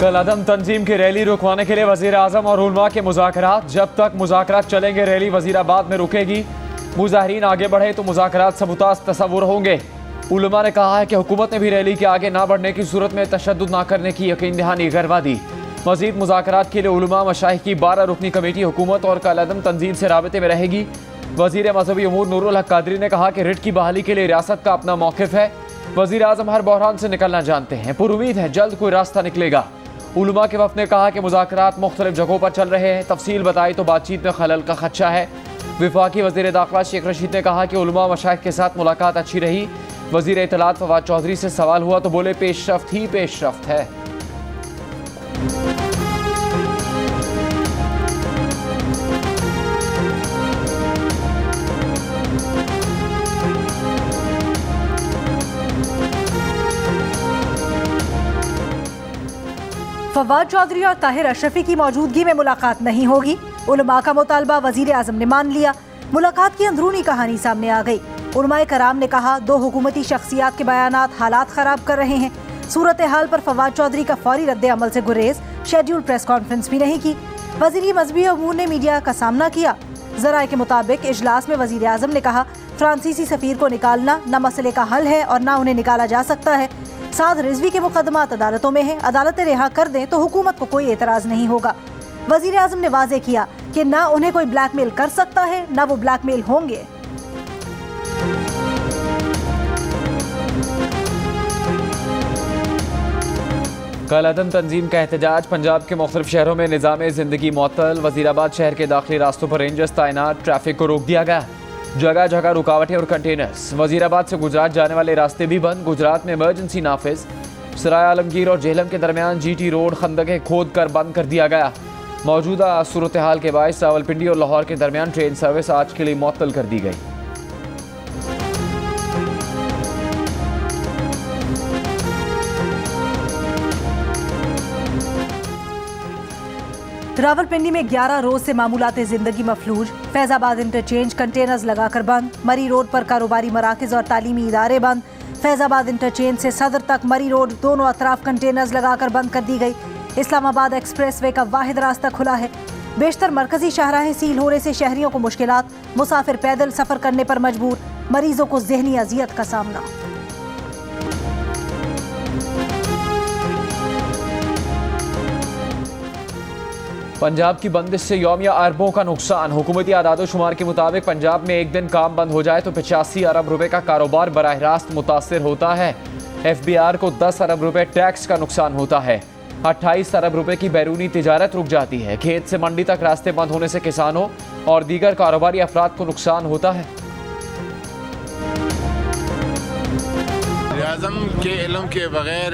कल अदम तंजीम की रैली रुकवाने के लिए वजीर आजम और उलमा के मुज़ाकरात। जब तक मुज़ाकरात चलेंगे रैली वजीराबाद में रुकेगी। मुजाहिरीन आगे बढ़े तो मुज़ाकरात सबूताज तस्वुर होंगे। उलमा ने कहा है कि हुकूमत ने भी रैली के आगे ना बढ़ने की सूरत में तशद्दुद ना करने की यकीन दहानी करवा दी। मजीद मुज़ाकरात के लिए उलमा मशाइख की 12 रुकनी कमेटी हुकूमत और कल अदम तंजीम से राबते में रहेगी। वजीर मजहबी उमूर नूरुल हक कादरी ने कहा कि रिट की बहाली के लिए रियासत का अपना मौक़िफ़ है। वजीर आजम हर बहरान से निकलना जानते हैं, पुरुमीद है जल्द कोई रास्ता निकलेगा। उलमा के वफ़द ने कहा कि मुज़ाकरात मुख्तलिफ जगहों पर चल रहे हैं, तफसील बताई तो बातचीत में खलल का खदशा है। वफाकी वज़ीर दाखिला शेख रशीद ने कहा कि उलमा मशाइख के साथ मुलाकात अच्छी रही। वज़ीर इत्तलात फवाद चौधरी से सवाल हुआ तो बोले पेशरफ्त ही पेशरफ्त है। फवाद चौधरी और ताहिर अशरफी की मौजूदगी में मुलाकात नहीं होगी। उलमा का मुतालबा वजीर आजम ने मान लिया। मुलाकात की अंदरूनी कहानी सामने आ गई। उलमाए कराम ने कहा, 2 हुकूमती शख्सियात के बयानात हालात खराब कर रहे हैं। सूरत हाल पर फवाद चौधरी का फौरी रद्द अमल से गुरेज, शेड्यूल प्रेस कॉन्फ्रेंस भी नहीं की। वजीर मजहबी अमूर ने मीडिया का सामना किया। जराए के मुताबिक इजलास में वजीर आजम ने कहा, फ्रांसीसी सफीर को निकालना न मसले का हल है और न उन्हें निकाला जा सकता है। साद रिजवी के मुकदमात अदालतों में हैं, अदालतें रिहा कर दें तो हुकूमत को कोई एतराज नहीं होगा। वजीर आजम ने वाजे किया कि न उन्हें कोई ब्लैकमेल कर सकता है न वो ब्लैकमेल होंगे। कल अदम तंजीम का एहतजाज। पंजाब के मुख्तलिफ शहरों में निज़ाम ज़िंदगी मुअत्तल। वजीराबाद शहर के दाखिली रास्तों पर रेंजर्स तैनात, ट्रैफिक को रोक दिया गया। जगह जगह रुकावटें और कंटेनर्स। वजीराबाद से गुजरात जाने वाले रास्ते भी बंद। गुजरात में इमरजेंसी नाफिज। सराय आलमगीर और जेहलम के दरमियान GT रोड खंदकें खोद कर बंद कर दिया गया। मौजूदा सूरत हाल के बायस रावलपिंडी और लाहौर के दरमियान ट्रेन सर्विस आज के लिए मुअत्तल कर दी गई। रावलपिंडी में 11 रोज से मामूलाते जिंदगी मफलूज। फैजाबाद इंटरचेंज कंटेनर्स लगाकर बंद। मरी रोड पर कारोबारी मराकज और तालीमी इदारे बंद। फैजाबाद इंटरचेंज से सदर तक मरी रोड दोनों अतराफ कंटेनर्स लगाकर बंद कर दी गई। इस्लामाबाद एक्सप्रेसवे का वाहिद रास्ता खुला है। बेशतर मरकजी शाहराहें सील होने से शहरियों को मुश्किलात। मुसाफिर पैदल सफर करने पर मजबूर। मरीजों को ज़हनी अजियत का सामना। पंजाब की बंदिश से यौमिया अरबों का नुकसान। हुकूमती आदादो शुमार के मुताबिक पंजाब में एक दिन काम बंद हो जाए तो 85 अरब रुपए का कारोबार बराह रास्त मुतासर होता है। FBR को 10 अरब रुपए टैक्स का नुकसान होता है। 28 अरब रुपए की बैरूनी तिजारत रुक जाती है। खेत से मंडी तक रास्ते बंद होने से किसानों और दीगर कारोबारी अफराद को नुकसान होता है। आज़म के इल्म के बगैर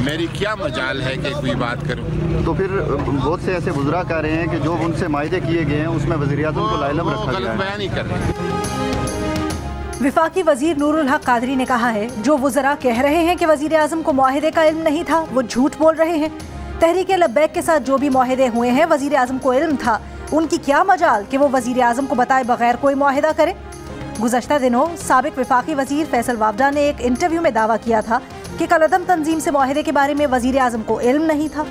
मेरी क्या मजाल है कि कोई बात करूं। तो फिर बहुत से ऐसे बुजुर्ग कह रहे हैं कि जो उनसे मायदे किए गए हैं उसमें वज़ीर आज़म को लाइलम रखा गया है। गलत बयान ही कर रहे हैं। विफाकी वजीर नूरुल हक कादरी ने कहा है, जो वज़रा कह रहे हैं कि वज़ीर आज़म को मुआहिदे का इल्म नहीं था वो झूठ बोल रहे हैं। तहरीक लब्बैक के साथ जो भी मुआहिदे हुए हैं वज़ीर आज़म को इल्म था। उनकी क्या मजाल कि वो वज़ीर आज़म को बताए बगैर कोई मुआहिदा करे। गुज़श्ता दिनों साबिक विफाकी वज़ीर फैसल वाबडा ने एक इंटरव्यू में दावा किया था कि कल अदम तंजीम से मुआहिदे के बारे में वज़ीर आज़म को इल्म नहीं था।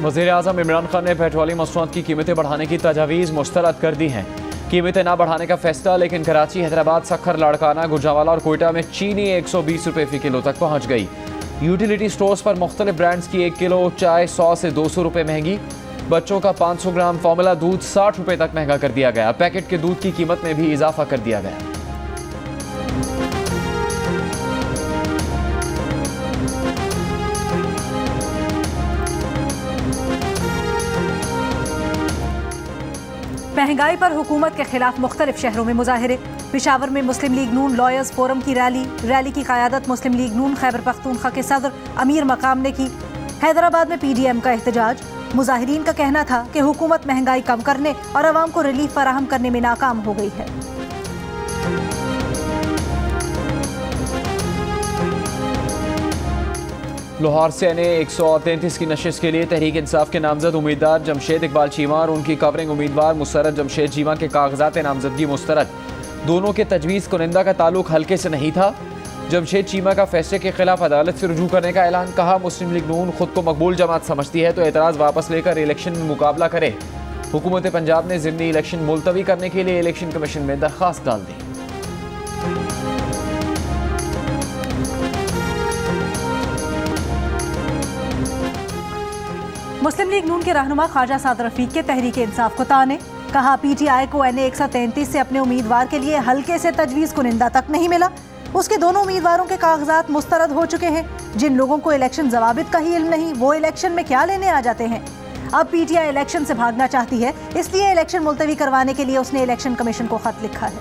वज़ीर आज़म इमरान खान ने पेट्रोलियम मसनूआत की कीमतें बढ़ाने की तजावीज़ मुस्तरद कर दी हैं। कीमतें ना बढ़ाने का फैसला, लेकिन कराची, हैदराबाद, सखर, लाड़काना, गुजरावाला और कोयटा में चीनी 120 रुपये फ़ी किलो तक पहुँच गई। यूटिलिटी स्टोर्स पर मुख्तलिफ ब्रांड्स की 1 किलो चाय 100 से 200 रुपये महंगी। बच्चों का 500 ग्राम फार्मूला दूध 60 रुपये तक महंगा कर दिया गया। पैकेट के दूध की कीमत में भी इजाफा कर दिया गया। महंगाई पर हुकूमत के खिलाफ मुख्तलिफ शहरों में मुजाहिरे। पेशावर में मुस्लिम लीग नून लॉयर्स फोरम की रैली की क़यादत मुस्लिम लीग नून खैबर पख्तूनख्वा के सदर अमीर मकाम ने की। हैदराबाद में PDM का एहतजाज। मुजाहिरीन का कहना था कि हुकूमत महंगाई कम करने और आवाम को रिलीफ फराहम करने में नाकाम हो गई है। लाहौर से NA 133 की नशिश के लिए तहरीक इंसाफ के नामजद उम्मीदवार जमशेद इकबाल चीमा और उनकी कवरिंग उम्मीदवार मुस्तरद जमशेद चीमा के कागजात नामजदगी मुस्तरद। दोनों के तजवीज़ कुनिंदा का ताल्लुक हल्के से नहीं था। जमशेद चीमा का फैसले के खिलाफ अदालत से रुजू करने का ऐलान। कहा मुस्लिम लीग नून खुद को मकबूल जमात समझती है तो एतराज़ वापस लेकर इलेक्शन में मुकाबला करे। हुकूमत पंजाब ने ज़िमनी इलेक्शन मुलतवी करने के लिए इलेक्शन कमीशन में दरख्वास्त डाल दी। मुस्लिम लीग नून के रहनुमा ख्वाजा सादर रफीक के तहरीक इंसाफ को ताने। कहा पीटीआई को NA 133 से अपने उम्मीदवार के लिए हल्के से तजवीज़ कुनिंदा तक नहीं मिला। उसके दोनों उम्मीदवारों के कागजात मुस्तरद हो चुके हैं। जिन लोगों को इलेक्शन ज़वाबित का ही इल्म नहीं, वो इलेक्शन में क्या लेने आ जाते हैं। अब पीटीआई इलेक्शन से भागना चाहती है, इसलिए इलेक्शन मुलतवी करवाने के लिए उसने इलेक्शन कमीशन को खत लिखा है।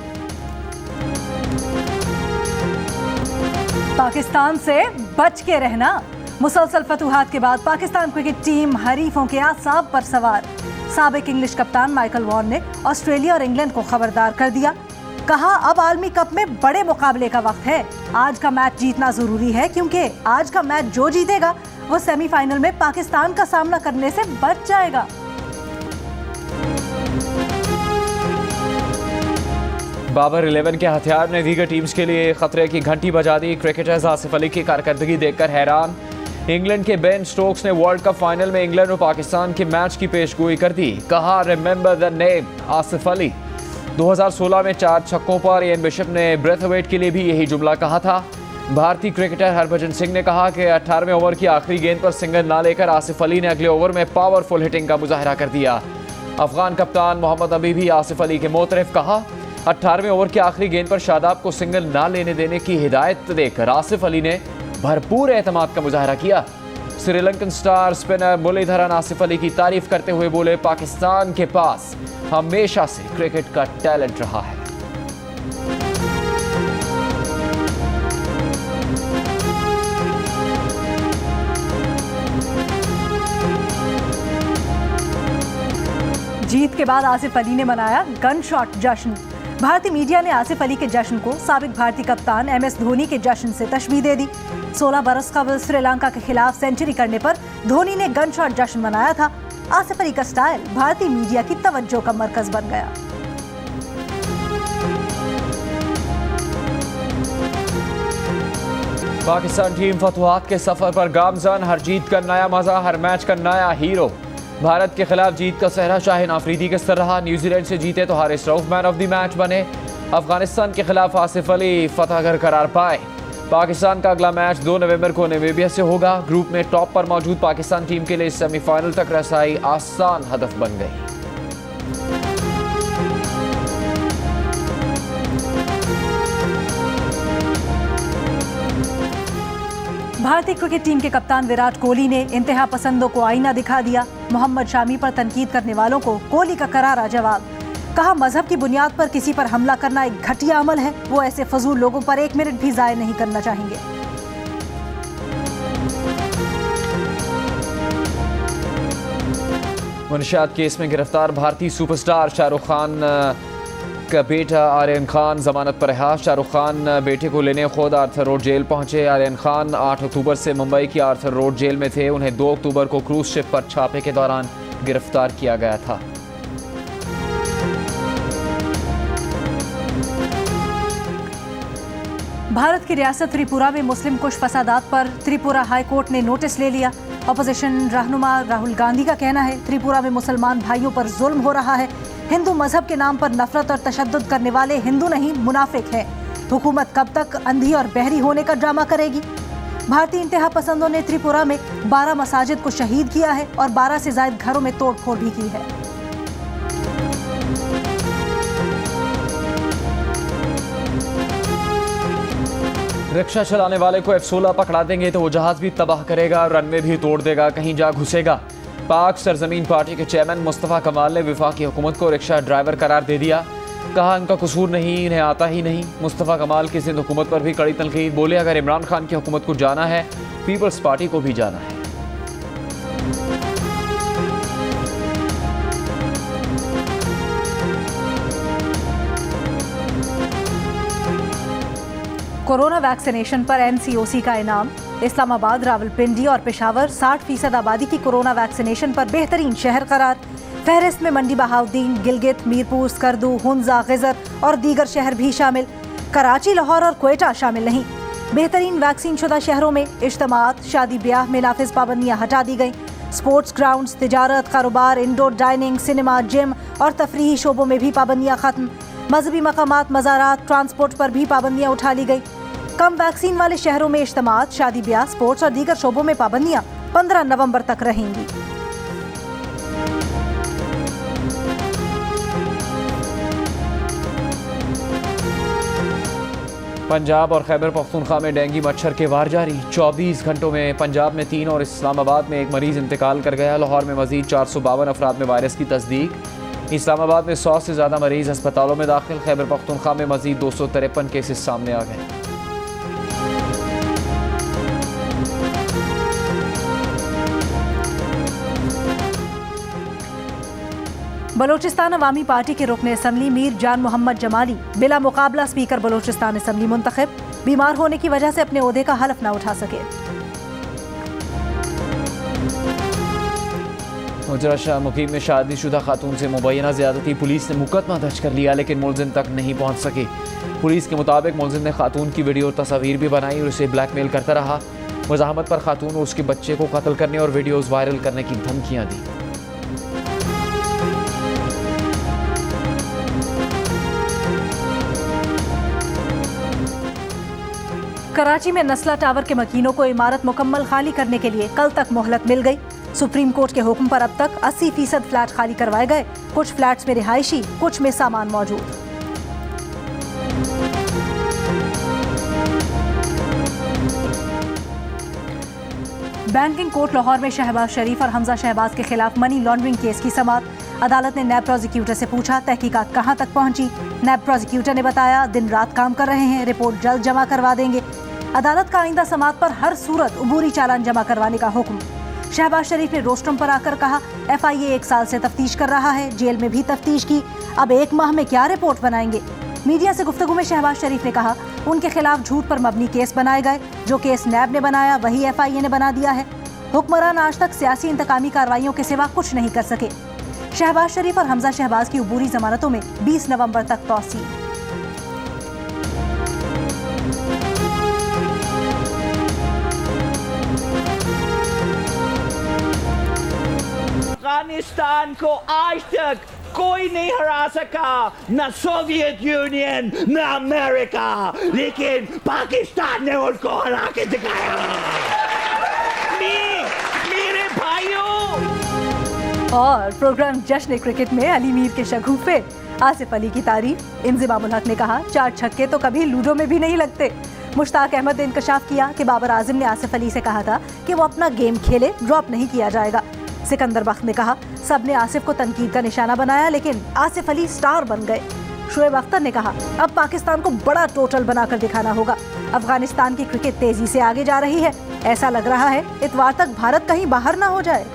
पाकिस्तान से बच के रहना। मुसलसल फतूहात के बाद पाकिस्तान क्रिकेट टीम हरीफों के आसाब पर सवार। साबिक इंग्लिश कप्तान माइकल वॉन ने ऑस्ट्रेलिया और इंग्लैंड को खबरदार कर दिया। कहा अब आलमी कप में बड़े मुकाबले का वक्त है। आज का मैच जीतना जरूरी है क्योंकि आज का मैच जो जीतेगा वो सेमीफाइनल में पाकिस्तान का सामना करने से बच जाएगा। बाबर 11 के हथियार ने दीगर टीम्स के लिए खतरे की घंटी बजा दी। क्रिकेटर्स आसिफ अली की कारकर्दगी देखकर हैरान। इंग्लैंड के बेन स्टोक्स ने वर्ल्ड कप फाइनल में इंग्लैंड और पाकिस्तान के मैच की पेशगोई कर दी। कहा remember the name Asif Ali. 2016 में 4 छक्कों पर इयान बिशप ने ब्रेथवेट के लिए भी यही जुमला कहा था। भारतीय क्रिकेटर हरभजन सिंह ने कहा कि 18वें ओवर की आखिरी गेंद पर सिंगल ना लेकर आसिफ अली ने अगले ओवर में पावरफुल हिटिंग का मुजाहरा कर दिया। अफगान कप्तान मोहम्मद अबी भी आसिफ अली के मोतरफ। कहा 18वें ओवर की आखिरी गेंद पर शादाब को सिंगल ना लेने देने की हिदायत देकर आसिफ अली ने भरपूर एतमाद का मुजाहरा किया। श्रीलंकन स्टार स्पिनर मुरलीधरन आसिफ अली की तारीफ करते हुए बोले, पाकिस्तान के पास हमेशा से क्रिकेट का टैलेंट रहा है। जीत के बाद आसिफ अली ने मनाया गन शॉट जश्न। भारतीय मीडिया ने आसिफ अली के जश्न को साबिक भारतीय कप्तान MS धोनी के जश्न से तशबीह दे दी। 16 बरस कबल श्रीलंका के खिलाफ सेंचुरी करने पर धोनी ने गन शॉट जश्न मनाया था। आसिफ अली का स्टाइल भारतीय मीडिया की तवज्जो का मरकज बन गया। पाकिस्तान टीम फतुहात के सफर पर गामजन। हर जीत का नया मजा, हर मैच का नया हीरो। भारत के खिलाफ जीत का सहरा शाहिन आफरीदी के सर रहा। न्यूजीलैंड से जीते तो Haris Rauf man of the match बने। अफगानिस्तान के खिलाफ आसिफ अली फतहगर करार पाए। पाकिस्तान का अगला मैच 2 नवंबर को नामीबिया से होगा। ग्रुप में टॉप पर मौजूद पाकिस्तान टीम के लिए सेमीफाइनल तक रसाई आसान हदफ बन गई। भारतीय क्रिकेट टीम के कप्तान विराट कोहली ने इंतहा पसंदों को आईना दिखा दिया। मोहम्मद शामी पर तनकीद करने वालों को कोहली का करारा जवाब। कहा मजहब की बुनियाद पर किसी पर हमला करना एक घटिया अमल है। वो ऐसे फजूल लोगों पर 1 मिनट भी जाया नहीं करना चाहेंगे। मुनशियात केस में गिरफ्तार भारतीय सुपरस्टार शाहरुख खान का बेटा आर्यन खान जमानत पर रहा। शाहरुख खान बेटे को लेने खुद आर्थर रोड जेल पहुंचे। आर्यन खान 8 अक्टूबर से मुंबई की आर्थर रोड जेल में थे। उन्हें 2 अक्टूबर को क्रूज शिप पर छापे के दौरान गिरफ्तार किया गया था। भारत की रियासत त्रिपुरा में मुस्लिम कुश फसादात पर त्रिपुरा हाई कोर्ट ने नोटिस ले लिया। अपोजिशन रहनुमा राहुल गांधी का कहना है त्रिपुरा में मुसलमान भाइयों पर जुल्म हो रहा है। हिंदू मजहब के नाम पर नफरत और तशद्दुद करने वाले हिंदू नहीं मुनाफिक हैं। हुकूमत कब तक अंधी और बहरी होने का ड्रामा करेगी। भारतीय इंतहा पसंदों ने त्रिपुरा में 12 मसाजिद को शहीद किया है और 12 से ज्यादा घरों में तोड़फोड़ भी की है। रिक्शा चलाने वाले को F-16 पकड़ा देंगे तो वो जहाज भी तबाह करेगा, रनवे भी तोड़ देगा, कहीं जा घुसेगा। पाक सरजमीन पार्टी के चेयरमैन मुस्तफ़ा कमाल ने वफाकी हुकूमत को रिक्शा ड्राइवर करार दे दिया। कहा इनका कसूर नहीं, इन्हें आता ही नहीं। मुस्तफ़ा कमाल की सिंध हुकूमत पर भी कड़ी तनकीद। बोले अगर इमरान खान की हुकूमत को जाना है, पीपल्स पार्टी को भी जाना है। कोरोना वैक्सीनेशन पर NCOC का इनाम। इस्लामाबाद, रावलपिंडी और पेशावर 60% आबादी की कोरोना वैक्सीनेशन पर बेहतरीन शहर करार। फहरिस्त में मंडी बहाउद्दीन, गिलगित, मीरपुर, स्कर्दू, हुंजा, गिजर और दीगर शहर भी शामिल। कराची, लाहौर और क्वेटा शामिल नहीं। बेहतरीन वैक्सीन शुदा शहरों में इज्तिमात, शादी ब्याह में नाफिज पाबंदियां हटा दी गईं। स्पोर्ट्स ग्राउंड्स, तिजारत, कारोबार, इंडोर डाइनिंग, सिनेमा, जिम और तफरीही शोबों में भी पाबंदियां खत्म। मजहबी मकामात, मज़ारात, ट्रांसपोर्ट पर भी पाबंदियां उठा ली गई। कम वैक्सीन वाले शहरों में इज्तिमात, शादी ब्याह, स्पोर्ट्स और दीगर शोबों में पाबंदियां 15 नवंबर तक रहेंगी। पंजाब और खैबर पख्तूनख्वा में डेंगू मच्छर के वार जारी। 24 घंटों में पंजाब में 3 और इस्लामाबाद में 1 मरीज इंतकाल कर गया। लाहौर में मजीद 452 अफराद में वायरस की तस्दीक। इस्लामाबाद में 100 से ज़्यादा मरीज अस्पतालों में दाखिल। खैबर पख्तूनख्वा में मजीद 253 केसेस सामने आ गए। बलोचिस्तान अवामी पार्टी के रुकने असम्बली मीर जान मोहम्मद जमाली बिला मुकाबला स्पीकर बलोचिस्तान असम्बली मुंतखब। बीमार होने की वजह से अपने ओहदे का हलफ न उठा सके। मुजरा मुकीम में शादीशुदा खातून से मुबैना ज़्यादती। पुलिस ने मुकदमा दर्ज कर लिया लेकिन मुलजिम तक नहीं पहुंच सके। पुलिस के मुताबिक मुलजिम ने खातून की वीडियो और तस्वीर भी बनाई और उसे ब्लैकमेल करता रहा। वजाहमत पर खातून और उसके बच्चे को कत्ल करने और वीडियोज़ वायरल करने की धमकियाँ दी। कराची में नस्ला टावर के मकीनों को इमारत मुकम्मल खाली करने के लिए कल तक मोहलत मिल गई। सुप्रीम कोर्ट के हुक्म पर अब तक 80% फ्लैट खाली करवाए गए। कुछ फ्लैट्स में रिहायशी, कुछ में सामान मौजूद। बैंकिंग कोर्ट लाहौर में शहबाज शरीफ और हमजा शहबाज के खिलाफ मनी लॉन्ड्रिंग केस की समाअत। अदालत ने नैब प्रोसिक्यूटर से पूछा तहकीकात कहां तक पहुंची। नैब प्रोसिक्यूटर ने बताया दिन रात काम कर रहे हैं, रिपोर्ट जल्द जमा करवा देंगे। अदालत का आइंदा समाअत पर हर सूरत उबूरी चालान जमा करवाने का हुक्म। शहबाज शरीफ ने रोस्ट्रम पर आकर कहा FIA 1 साल से तफ्तीश कर रहा है, जेल में भी तफ्तीश की, अब 1 माह में क्या रिपोर्ट बनाएंगे। मीडिया से गुफ्तगू में शहबाज शरीफ ने कहा उनके खिलाफ झूठ पर मबनी केस बनाए गए। जो केस नैब ने बनाया वही FIA ने बना दिया है। हुक्मरान आज तक सियासी इंतकामी कार्रवाइयों के सिवा कुछ नहीं कर सके। शहबाज शरीफ और हमजा शहबाज की उबूरी जमानतों में 20 नवंबर तक तौसील। अफगानिस्तान को आज तक कोई नहीं हरा सका, न सोवियत यूनियन न अमेरिका, लेकिन पाकिस्तान ने उनको हरा के दिखाया। मेरे भाइयों। और प्रोग्राम जश्न क्रिकेट में अली मीर के शगुफे, आसिफ अली की तारीफ। इंजिमामुल हक ने कहा 4 छक्के तो कभी लूडो में भी नहीं लगते। मुश्ताक अहमद ने इंकशाफ किया कि बाबर आजिम ने आसिफ अली से कहा था कि वो अपना गेम खेले, ड्रॉप नहीं किया जाएगा। सिकंदर बख्त ने कहा सबने आसिफ को तनकीद का निशाना बनाया लेकिन आसिफ अली स्टार बन गए। शुएब अख्तर ने कहा अब पाकिस्तान को बड़ा टोटल बनाकर दिखाना होगा। अफगानिस्तान की क्रिकेट तेजी से आगे जा रही है, ऐसा लग रहा है इतवार तक भारत कहीं बाहर ना हो जाए।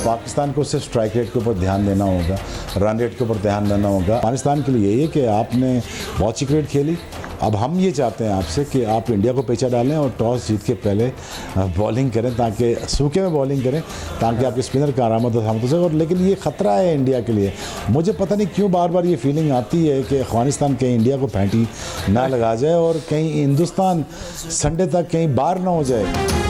पाकिस्तान को सिर्फ स्ट्राइक रेट के ऊपर ध्यान देना होगा, रन रेट के ऊपर ध्यान देना होगा। पाकिस्तान के लिए यही है कि आपने बहुत सी क्रिकेट खेली, अब हम ये चाहते हैं आपसे कि आप इंडिया को पीछे डालें और टॉस जीत के पहले बॉलिंग करें, ताकि सूखे में बॉलिंग करें ताकि आपके स्पिनर का आरामद हो सके। और लेकिन ये ख़तरा है इंडिया के लिए। मुझे पता नहीं क्यों बार बार ये फीलिंग आती है कि अफगानिस्तान कहीं इंडिया को पैंटी ना लगा जाए और कहीं हिंदुस्तान संडे तक कहीं बाहर ना हो जाए।